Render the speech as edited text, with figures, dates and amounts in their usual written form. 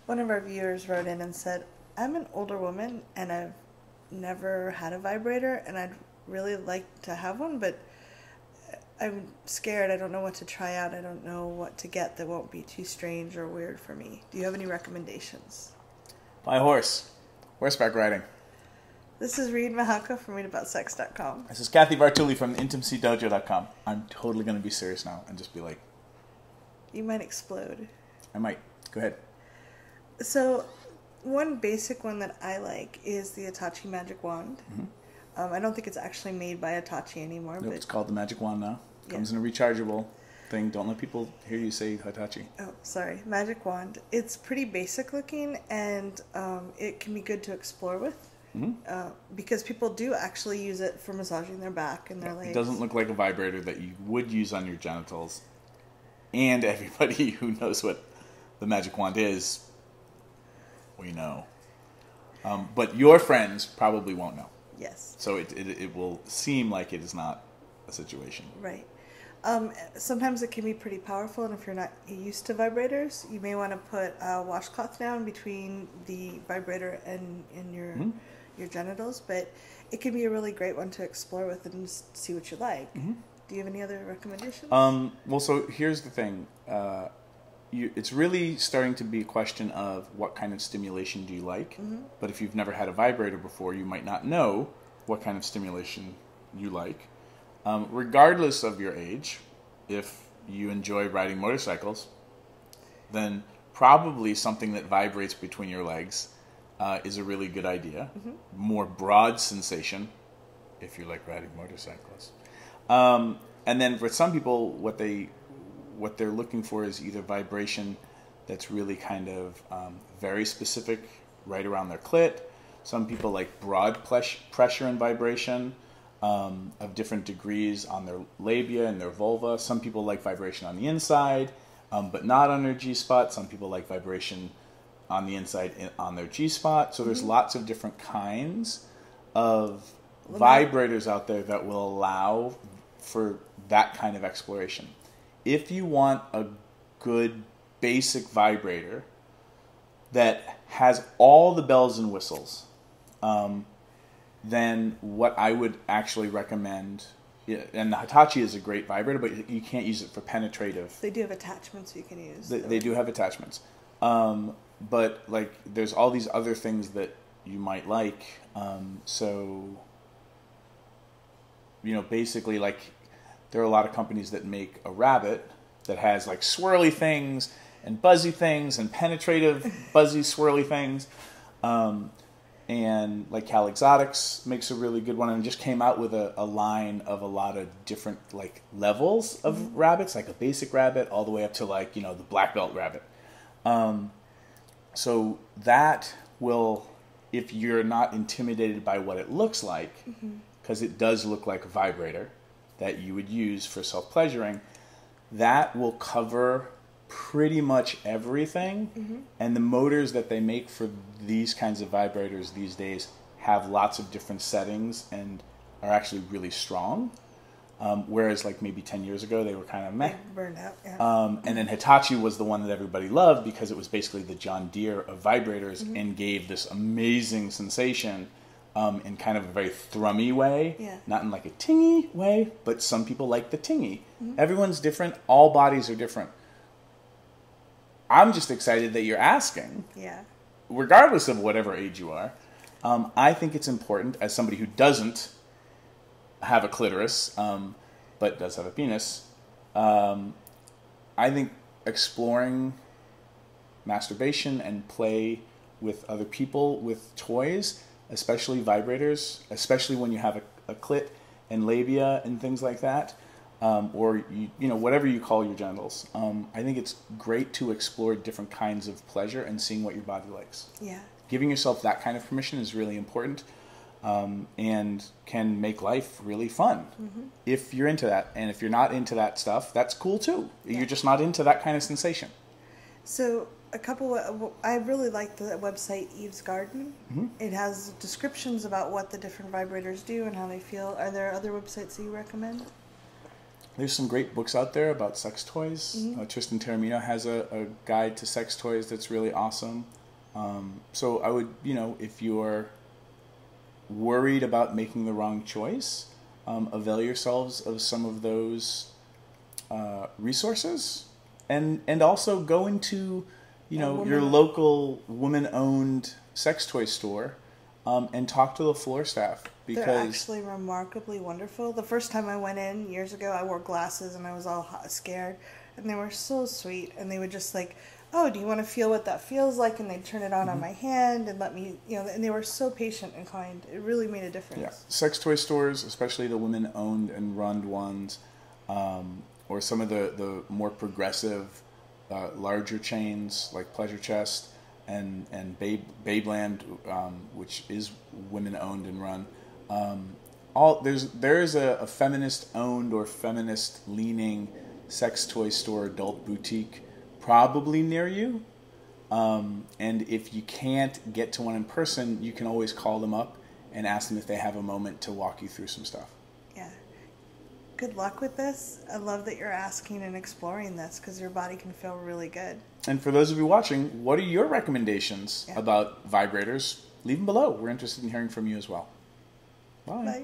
One of our viewers wrote in and said, I'm an older woman and I've never had a vibrator and I'd really like to have one, but I'm scared. I don't know what to try out. I don't know what to get that won't be too strange or weird for me. Do you have any recommendations? Buy a horse. Horseback riding. This is Reid Mahaka from readaboutsex.com. This is Cathy Bartuli from intimacydojo.com. I'm totally going to be serious now and just be like... You might explode. I might. Go ahead. So, one basic one that I like is the Hitachi Magic Wand. Mm-hmm. I don't think it's actually made by Hitachi anymore. Nope, but it's called the Magic Wand now. Comes in a rechargeable thing. Don't let people hear you say Hitachi. Oh, sorry. Magic Wand. It's pretty basic looking, and it can be good to explore with. Mm-hmm. Because people do actually use it for massaging their back and their legs. It doesn't look like a vibrator that you would use on your genitals. And everybody who knows what the Magic Wand is, we know. But your friends probably won't know. Yes. So it will seem like it is not a situation. Right. Sometimes it can be pretty powerful, and if you're not used to vibrators, you may want to put a washcloth down between the vibrator and your genitals, but it can be a really great one to explore with and just see what you like. Mm-hmm. Do you have any other recommendations? Well, so here's the thing. It's really starting to be a question of what kind of stimulation do you like. Mm-hmm. But if you've never had a vibrator before, you might not know what kind of stimulation you like. Regardless of your age, if you enjoy riding motorcycles, then probably something that vibrates between your legs is a really good idea. Mm-hmm. More broad sensation, if you like riding motorcycles. And then for some people, what they're looking for is either vibration that's really kind of very specific right around their clit. Some people like broad pressure and vibration of different degrees on their labia and their vulva. Some people like vibration on the inside, but not on their G-spot. Some people like vibration on the inside on their G-spot. So there's lots of different kinds of vibrators out there that will allow for that kind of exploration. If you want a good basic vibrator that has all the bells and whistles, then what I would actually recommend, and the Hitachi is a great vibrator, but you can't use it for penetrative. They do have attachments you can use. They do have attachments. But like there's all these other things that you might like. So, basically like there are a lot of companies that make a rabbit that has like swirly things and buzzy things and penetrative buzzy swirly things. And like Cal Exotics makes a really good one and just came out with a line of a lot of different like levels of rabbits, like a basic rabbit all the way up to like, the black belt rabbit. So that will, if you're not intimidated by what it looks like, because it does look like a vibrator that you would use for self-pleasuring, that will cover pretty much everything. And the motors that they make for these kinds of vibrators these days have lots of different settings and are actually really strong. Whereas like maybe 10 years ago they were kind of meh. Burned out, yeah. And then Hitachi was the one that everybody loved because it was basically the John Deere of vibrators and gave this amazing sensation in kind of a very thrummy way. Yeah. Not in like a tingy way, but some people like the tingy. Everyone's different. All bodies are different. I'm just excited that you're asking. Yeah. Regardless of whatever age you are. I think it's important, as somebody who doesn't have a clitoris, but does have a penis, I think exploring masturbation and play with other people with toys, especially vibrators, especially when you have a clit and labia and things like that, or whatever you call your genitals. I think it's great to explore different kinds of pleasure and seeing what your body likes. Yeah. Giving yourself that kind of permission is really important, and can make life really fun if you're into that. And if you're not into that stuff, that's cool too. Yeah. You're just not into that kind of sensation. So I really like the website Eve's Garden. It has descriptions about what the different vibrators do and how they feel. Are there other websites that you recommend? There's some great books out there about sex toys. Tristan Taormino has a guide to sex toys that's really awesome. So I would, if you're worried about making the wrong choice, avail yourselves of some of those resources, and also go into, your local woman-owned sex toy store, and talk to the floor staff, because they're actually remarkably wonderful. The first time I went in years ago, I wore glasses and I was all scared, and they were so sweet, and they would just like, oh, do you want to feel what that feels like? And they'd turn it on my hand and let me, and they were so patient and kind. It really made a difference. Yeah, sex toy stores, especially the women-owned and run ones, or some of the more progressive, larger chains like Pleasure Chest and Babeland, which is women-owned and run. There is a feminist-owned or feminist-leaning sex toy store, adult boutique, probably near you. And if you can't get to one in person, you can always call them up and ask them if they have a moment to walk you through some stuff. Yeah. Good luck with this. I love that you're asking and exploring this, because your body can feel really good. And for those of you watching, what are your recommendations about vibrators? Leave them below. We're interested in hearing from you as well. Bye. Bye.